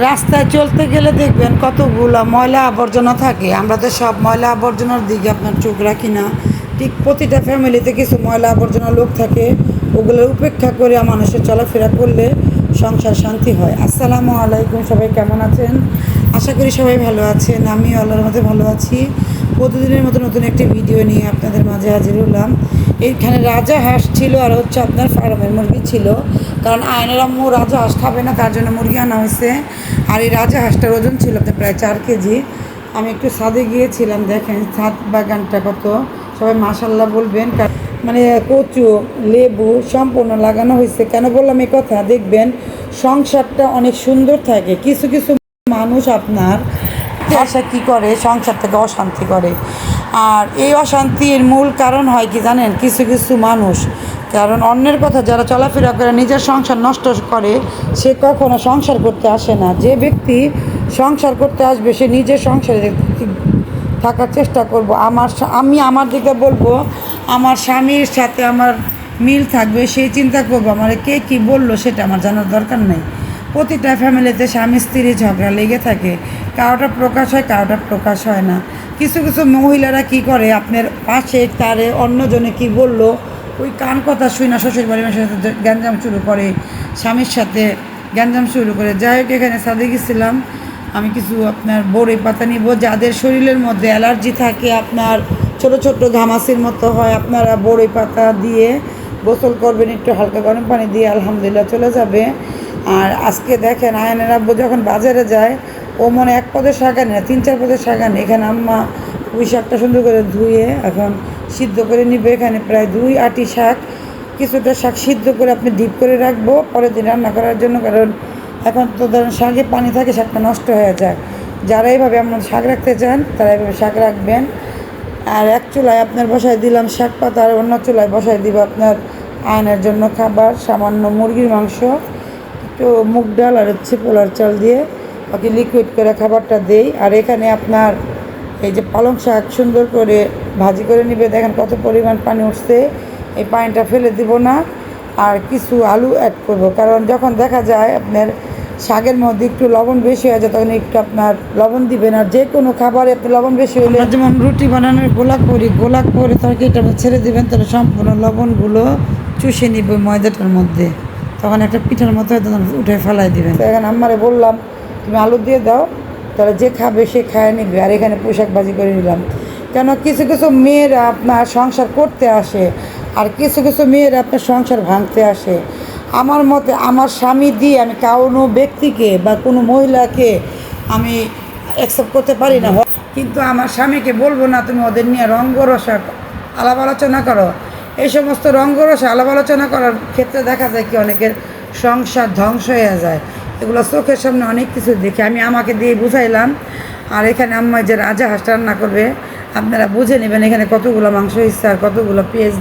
রাস্তায় চলতে গেলে দেখবেন কতগুলো ময়লা আবর্জনা থাকে। আমরা তো সব ময়লা আবর্জনার দিকে আপনার চোখ রাখি না। ঠিক প্রতিটা ফ্যামিলিতে কিছু ময়লা আবর্জনা লোক থাকে, ওগুলো উপেক্ষা করে মানুষের চলাফেরা করলে সংসার শান্তি হয়। আসসালামু আলাইকুম, সবাই কেমন আছেন? আশা করি সবাই ভালো আছেন। আমিও আল্লাহর মধ্যে ভালো আছি। প্রতিদিনের মতো নতুন একটি ভিডিও নিয়ে আপনাদের মাঝে হাজির হলাম। এইখানে রাজা হাঁস ছিল আর হচ্ছে আপনার ফার্মের মুরগি ছিল, কারণ আয়নের আম্মু রাজা হাঁস খাবে না, তার জন্য মুরগি আনা হয়েছে। আর এই রাজা হাঁসটার ওজন ছিল আপনার প্রায় 4 কেজি। আমি একটু ছাদে গিয়েছিলাম, দেখেন ছাদ বাগানটা কত, সবাই মাশাল্লাহ বলবেন। মানে কচু লেবু সম্পূর্ণ লাগানো হয়েছে। কেন বললাম এই কথা? দেখবেন সংসারটা অনেক সুন্দর থাকে। কিছু কিছু মানুষ আপনার আশা কী করে, সংসার থেকে অশান্তি করে। আর এই অশান্তির মূল কারণ হয় কি জানেন? কিছু কিছু মানুষ, কারণ অন্যের কথা যারা চলাফেরা করে নিজের সংসার নষ্ট করে, সে কখনো সংসার করতে আসে না। যে ব্যক্তি সংসার করতে আসবে সে নিজের সংসারে থাকার চেষ্টা করব। আমি আমার দিকে বলবো, আমার স্বামীর সাথে আমার মিল থাকবে সেই চিন্তা করবো। আমার কে কী বললো সেটা আমার জানার দরকার নেই। প্রতিটা ফ্যামিলিতে স্বামী স্ত্রী ঝগড়া লেগে থাকে, কারোটা প্রকাশ হয়, কারোটা প্রকাশ হয় না। কিছু কিছু মহিলারা কি করে, আপনার পাশে তারে অন্যজনে কি বলল ওই কান কথা শুই না শ্বশুর বাড়ির সাথে গ্যাঞ্জাম শুরু করে, স্বামীর সাথে গ্যাঞ্জাম শুরু করে। যাই হোক, এখানে ছাদে গেছিলাম, আমি কিছু আপনার বড়ই পাতা নিব। যাদের শরীরের মধ্যে অ্যালার্জি থাকে, আপনার ছোট ছোট ঘামাচির মতো হয়, আপনারা বড়ই পাতা দিয়ে গোসল করবেন, একটু হালকা গরম পানি দিয়ে, আলহামদুলিল্লাহ চলে যাবে। আর আজকে দেখেন আয়নের আব্বু যখন বাজারে যায়, ও মনে 1 পদের শাক আনে না, 3-4 পদের শাক আনে। এখানে আম্মা পুঁই শাকটা সুন্দর করে ধুয়ে এখন সিদ্ধ করে নিবে। এখানে প্রায় 2 আটি শাক, কিছুটা শাক সিদ্ধ করে আপনি ডিপ করে রাখবো পরের দিন রান্না করার জন্য। কারণ এখন তো ধরেন শাকে পানি থাকে, শাকটা নষ্ট হয়ে যায়। যারা এইভাবে আপনার শাক রাখতে চান তারা এইভাবে শাক রাখবেন। আর এক চুলায় আপনার বসায় দিলাম শাক পাতা, আর অন্য চুলায় বসায় দিব আপনার আয়নের জন্য খাবার, সামান্য মুরগির মাংস, একটু মুগ ডাল আর হচ্ছে পোলার চাল দিয়ে ওকে লিকুইড করে খাবারটা দেই। আর এখানে আপনার এই যে পালং শাক সুন্দর করে ভাজি করে নিবে। দেখেন কত পরিমাণ পানি উঠছে, এই পানিটা ফেলে দিব না। আর কিছু আলু অ্যাড করব, কারণ যখন দেখা যায় আপনার শাকের মধ্যে একটু লবণ বেশি হয়ে যায়, তখন একটু আপনার লবণ দিবেন। আর যে কোনো খাবারে একটু লবণ বেশি হলে, যেমন রুটি বানানোর গোলা করে তরকারিটা ছেড়ে দিবেন, তাহলে সম্পূর্ণ লবণগুলো চুষে নিবে ময়দাটার মধ্যে, তখন একটা পিঠার মতো হয়তো উঠে ফেলাই দিবেন। তো এখন আম্মারে বললাম তুমি আলু দিয়ে দাও, তাহলে যে খাবে সে খায় নিবে। আর এখানে পোশাক ভাজি করে নিলাম। কেন কিছু কিছু মেয়েরা আপনার সংসার করতে আসে, আর কিছু কিছু মেয়েরা আপনার সংসার ভাঙতে আসে। আমার মতে আমার স্বামী দিয়ে আমি কোনো ব্যক্তিকে বা কোনো মহিলাকে আমি অ্যাকসেপ্ট করতে পারি না। কিন্তু আমার স্বামীকে বলবো না তুমি ওদের নিয়ে রঙ্গরসা আলাপ আলোচনা করো। এই সমস্ত রঙ্গরসা আলাপ আলোচনা করার ক্ষেত্রে দেখা যায় কি অনেকের সংসার ধ্বংস হয়ে যায়। এগুলো চোখের সামনে অনেক কিছু দেখি, আমি আমাকে দিয়ে বুঝাইলাম। আর এখানে আম্মা যে রাজা হাঁস রান্না করবে, আপনারা বুঝে নেবেন এখানে কতগুলো মাংস হিসছে আর কতগুলো পেঁয়াজ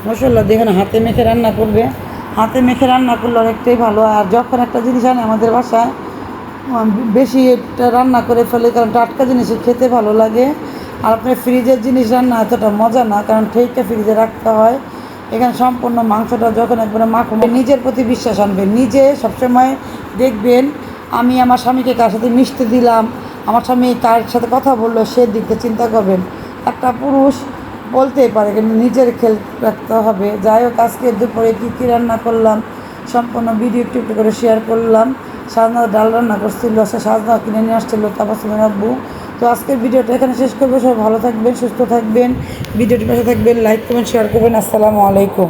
মশলা দিয়ে এখানে হাতে মেখে রান্না করবে। হাতে মেখে রান্না করলে অনেকটাই ভালো। আর যখন একটা জিনিস আনে আমাদের বাসায়, বেশি এটা রান্না করে ফেলে, কারণ টাটকা জিনিস খেতে ভালো লাগে। আর আপনার ফ্রিজের জিনিস রান্না এতটা মজা না, কারণ ঠিকটা ফ্রিজে রাখতে হয়। এখানে সম্পূর্ণ মাংসটা যখন একবারে মাখবে, নিজের প্রতি বিশ্বাস আনবেন। নিজে সবসময় দেখবেন আমি আমার স্বামীকে কার সাথে মিশতে দিলাম, আমার স্বামী কার সাথে কথা বললো, সে দিকটা চিন্তা করবেন। একটা পুরুষ বলতেই পারে, কিন্তু নিজের খেয়াল রাখতে হবে। যাই হোক, আজকে দুপুরে কী কী রান্না করলাম সম্পূর্ণ ভিডিও একটু একটু করে শেয়ার করলাম। সাজনা ডাল রান্না করছিল, সে সাজনা কিনে নিয়ে আসছিলো তাপসের আব্বু। তো আজকের ভিডিওটা এখানে শেষ করবো। সবাই ভালো থাকবেন, সুস্থ থাকবেন, ভিডিওটি পাশে থাকবেন, লাইক করবেন, শেয়ার করবেন। আসসালামু আলাইকুম।